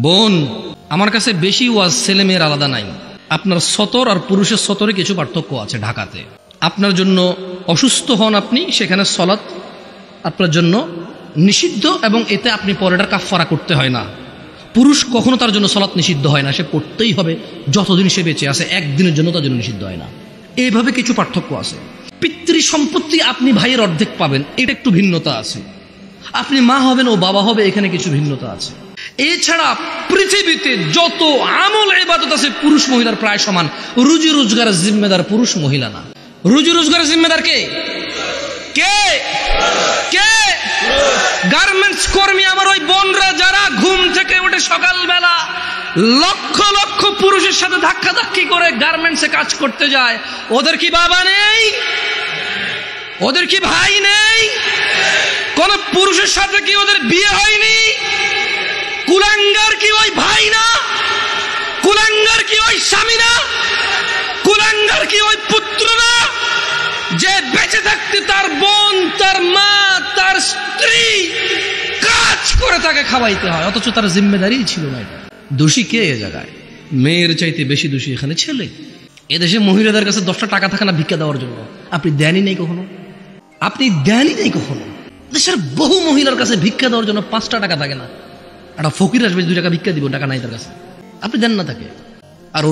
বোন, আমার কাছে বেশি ওয়াজ ছেলে মেয়ের আলাদা নাই। আপনার সতর আর পুরুষের সতরে কিছু পার্থক্য আছে। ঢাকাতে আপনার জন্য অসুস্থ হন আপনি, সেখানে সলাৎ আপনার জন্য নিষিদ্ধ এবং এতে আপনি পরেটার কাফারা করতে হয় না। পুরুষ কখনো তার জন্য সলাৎ নিষিদ্ধ হয় না, সে পড়তেই হবে যতদিন সে বেঁচে আছে, একদিনের জন্য তার জন্য নিষিদ্ধ হয় না। এইভাবে কিছু পার্থক্য আছে। পিতৃ সম্পত্তি আপনি ভাইয়ের অর্ধেক পাবেন, এটা একটু ভিন্নতা আছে। আপনি মা হবেন ও বাবা হবে, এখানে কিছু ভিন্নতা আছে। এছাড়া পৃথিবীতে যত আমল ইবাদত আছে পুরুষ মহিলার প্রায় সমান। রুজি রোজগারের জিম্মেদার পুরুষ, মহিলা না। রুজি রোজগারের জিম্মেদার কে? কে কে? গার্মেন্টস কর্মী আমার ওই বোনরা যারা ঘুম থেকে উঠে সকালবেলা লক্ষ লক্ষ পুরুষের সাথে ধাক্কাধাক্কি করে গার্মেন্টসে কাজ করতে যায়, ওদের কি বাবা নেই? ওদের কি ভাই নেই? কোন পুরুষের সাথে কি ওদের বিয়ে হয়নি? কুলাঙ্গার কি ওই ভাই না? কুলাঙ্গার কি ওই স্বামী না? কুলাঙ্গার কি ওই পুত্র না? যে বেঁচে থাকতে তার বোন, তার মা, তার স্ত্রী কাজ করে তাকে খাওয়াইতে হয়, অথচ তার জিম্মেদারি ছিল না। এটা দোষী কে? এ জায়গায় মেয়ের চাইতে বেশি দোষী এখানে ছেলে। এদেশে মহিলাদের কাছে 10টা টাকা থাকে না ভিক্ষা দেওয়ার জন্য? আপনি দেনই নেই কখনো? আপনি দেনই নেই কখনো? দেশের বহু মহিলার কাছে ভিক্ষা দেওয়ার জন্য 5টা টাকা থাকে না। একটা ফকির আসবে 2 টাকা ভিক্ষা দিব, টাকা নাই তার কাছে, আপনি দেন না তাকে। আর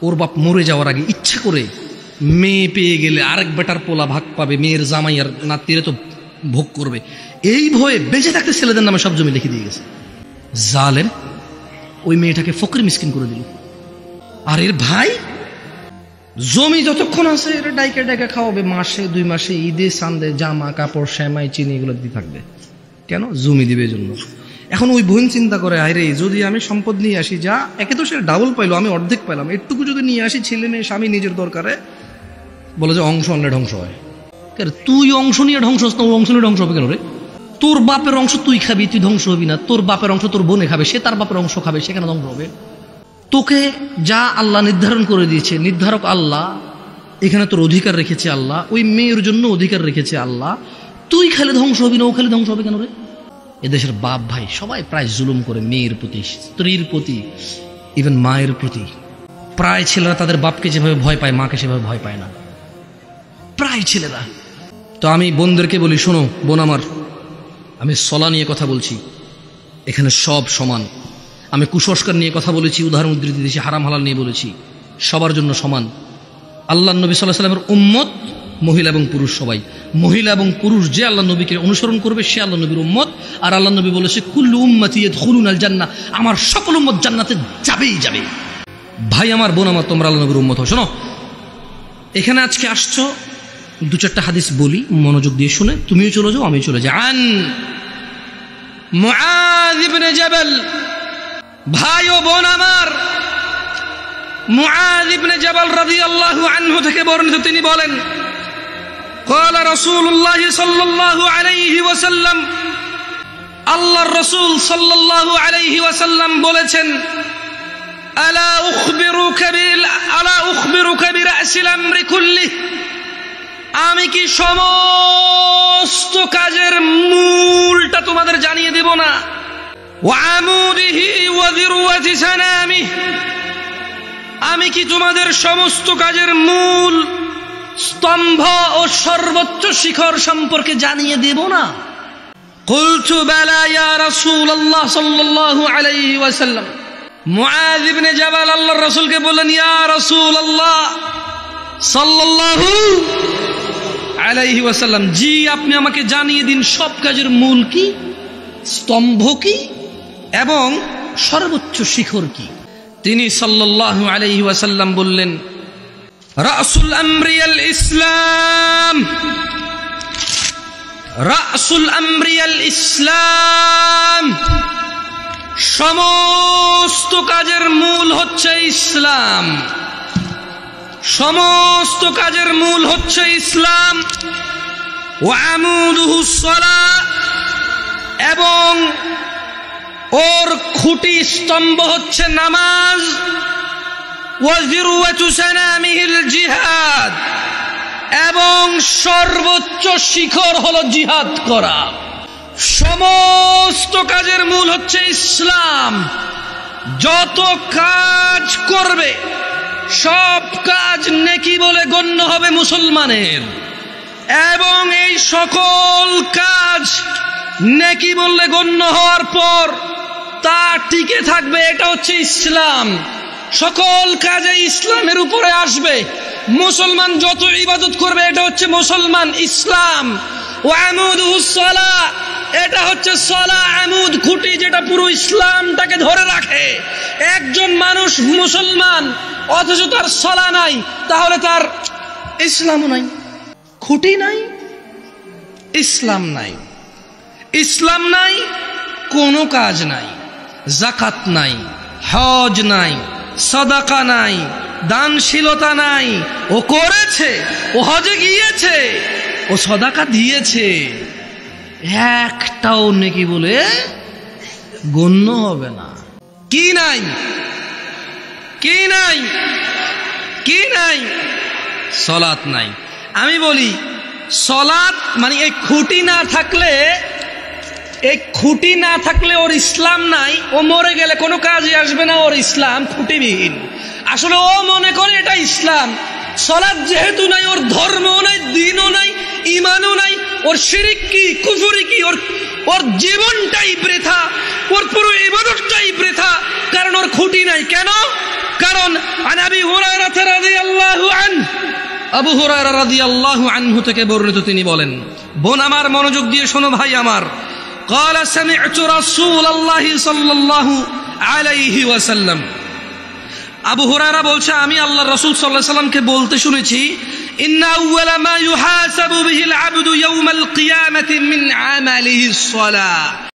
ওর বাপ মরে যাওয়ার আগে ইচ্ছা করে মেয়ে পেয়ে গেলে আরেক বেটার পোলা ভাগ পাবে, মেয়ের জামাই আর নাতিরে তো ভোগ করবে, এই ভয়ে বেঁচে থাকতে ছেলেদের নামে সব জমি লিখে দিয়ে গেছে। জালেম ওই মেয়েটাকে ফকির মিসকিন করে দিল। আর এর ভাই জমি যতক্ষণ আছে এটা ডাইকে ডাইকে খাওয়াবে, মাসে 2 মাসে ঈদে সান্দে জামা কাপড় শ্যামাই চিনি এগুলো দিতে থাকবে। কেন? জমি দিবে জন্য। এখন ওই বোন চিন্তা করে, আরে যদি আমি সম্পদ নিয়ে আসি, যা একে তো সে ডাবল পাইলো, আমি অর্ধেক পাইলাম, একটুকু যদি নিয়ে আসি, ছেলে মেয়ে স্বামী নিজের দরকারে, বলে যে অংশ আনলে ধ্বংস হয়। তুই অংশ নিয়ে ধ্বংস হস না, অংশ নিয়ে ধ্বংস হবে কেন রে? তোর বাপের অংশ তুই খাবি, তুই ধ্বংস হবি না। তোর বাপের অংশ তোর বোনে খাবে, সে তার বাপের অংশ খাবে, সেখানে ধ্বংস হবে। তোকে যা আল্লাহ নির্ধারণ করে দিয়েছে, নির্ধারক আল্লাহ, এখানে তোর অধিকার রেখেছে আল্লাহ, ওই মেয়ের জন্য অধিকার রেখেছে আল্লাহ। তুই খেলে ধ্বংস হবি না, ও খেলে ধ্বংস হবে কেন রে? এদেশের বাপ ভাই সবাই প্রায় জুলুম করে মেয়ের প্রতি, স্ত্রীর প্রতি, ইভেন মায়ের প্রতি। প্রায় ছেলেরা তাদের বাপকে যেভাবে ভয় পায়, মাকে সেভাবে ভয় পায় না, প্রায় ছেলেরা। তো আমি বোনদেরকে বলি, শোনো বোন আমার, আমি সলা নিয়ে কথা বলছি, এখানে সব সমান। আমি কুসংস্কার নিয়ে কথা বলেছি, উদাহরণ উদ্ধৃতি দিয়েছি, হারাম হালাল নিয়ে বলেছি, সবার জন্য সমান। আল্লাহ নবী সাল্লাল্লাহু আলাইহি ওয়াসাল্লামের উম্মত মহিলা এবং পুরুষ সবাই। মহিলা এবং পুরুষ যে আল্লাহ নবীকে অনুসরণ করবে সে আল্লাহ নবীর উম্মত। আর আল্লাহ নবী বলেছে, কুল্লু উম্মতি ইয়াদখুলুনাল জান্নাহ, আমার সকল উম্মত জান্নাতে যাবেই যাবে। ভাই আমার, বোন আমার, তোমরা আল্লাহ নবীর উম্মত হও। শোনো, এখানে আজকে আসছো, 2-4টা হাদিস বলি, মনোযোগ দিয়ে শুনে তুমিও চলে যাও, আমিও চলে যাই। আন মুআয ইবনে জাবাল, ভাই ও বোন আমার, মুআয ইবনে জাবাল রাদিয়াল্লাহু আনহু থেকে বর্ণিত, তিনি বলেন, قال رسول الله صلى الله عليه وسلم, আল্লাহর রাসূল সাল্লাল্লাহু আলাইহি ওয়াসাল্লাম বলেছেন, আলা উখবিরুকা বিরাসিল আমরি কুল্লিহি, আমি কি সমস্ত কাজের মূলটা তোমাদের জানিয়ে দেব না? ওয়া আমুদিহি ওয়া যিরওয়াতি সানামিহি, আমি কি তোমাদের সমস্ত কাজের মূল, স্তম্ভ ও সর্বোচ্চ শিখর সম্পর্কে জানিয়ে দেব না? কুলতু বালা ইয়া রাসূলুল্লাহ সাল্লাল্লাহু আলাইহি ওয়াসাল্লাম। মুআয ইবনে জাবাল আল্লাহর রাসূলকে বললেন, ইয়া রাসূলুল্লাহ সাল্লাল্লাহু আলাইহি ওয়াসাল্লাম, জি আপনি আমাকে জানিয়ে দিন সব কাজের মূল কি, স্তম্ভ কি এবং সর্বোচ্চ শিখর কি। তিনি সাল্লাল্লাহু আলাইহি ওয়াসাল্লাম বললেন, রাসুল আমরি আল ইসলাম, রাসুল আমরি আল ইসলাম, সমস্ত কাজের মূল হচ্ছে ইসলাম, সমস্ত কাজের মূল হচ্ছে ইসলাম। ওয়া আমুদুহুস সালাহ, এবং ওর খুঁটি স্তম্ভ হচ্ছে নামাজ। ওয়া যিরওয়াতু সানামিহিল জিহাদ, এবং সর্বোচ্চ শিখর হলো জিহাদ করা। সমস্ত কাজের মূল হচ্ছে ইসলাম। যত কাজ করবে সব কাজ নেকি বলে গণ্য হবে মুসলমানের, এবং এই সকল কাজ নেকি বলে গণ্য হওয়ার পর তা টিকে থাকবে। এটা হচ্ছে ইসলাম। সকল কাজে ইসলামের উপরে আসবে। মুসলমান যত ইবাদত করবে এটা হচ্ছে মুসলমান, ইসলাম। ওয়া আমুদুহুস সালাহ, এটা হচ্ছে সালাহ, আমুদ, খুঁটি, যেটা পুরো ইসলামটাকে ধরে রাখে। একজন মানুষ মুসলমান অথচ তার সালাহ নাই, তাহলে তার ইসলামও নাই, খুঁটি নাই, ইসলাম নাই। ইসলাম নাই, কোনো কাজ নাই। যাকাত নাই, হজ নাই, সাদাকা নাই, দানশীলতা নাই। ও করেছে, ও হজে গিয়েছে, ও সাদাকা দিয়েছে, একটাও নেকি বলে গণ্য হবে না। কি নাই? কি নাই? কি নাই? সালাত নাই। আমি বলি সালাত মানে এই খুঁটি না থাকলে, এই খুঁটি না থাকলে ওর ইসলাম নাই। ও মরে গেলে কোনো কাজে আসবে না, ওর ইসলাম খুঁটিবিহীন। আসলে ও মনে করে এটা ইসলাম। সালাত যেহেতু নাই, ওর ধর্মও নাই, দ্বীনও নাই, ঈমানও নাই, ওর শিরক কি, কুফরি কি, ওর জীবনটাই বৃথা, ওর পুরো ইবাদতটাই বৃথা, কারণ ওর খুঁটি নাই। কেন? কারণ আবু হুরায়রা রাদিয়াল্লাহু আনহু, আবু হুরায়রা রাদিয়াল্লাহু আনহু থেকে বর্ণিত, তিনি বলেন, বোন আমার মনোযোগ দিয়ে শোনো, ভাই আমার, قال سمعت رسول الله صلى الله عليه وسلم, আবু হুরায়রা বলছে আমি আল্লাহর রাসূল সাল্লাল্লাহু আলাইহি ওয়াসাল্লামকে বলতে শুনেছি, ইন্না আউওয়ালা মা ইউহাসাবু বিহিল আবদু ইয়াওমাল কিয়ামাতি মিন আমালিহিস সালাহ,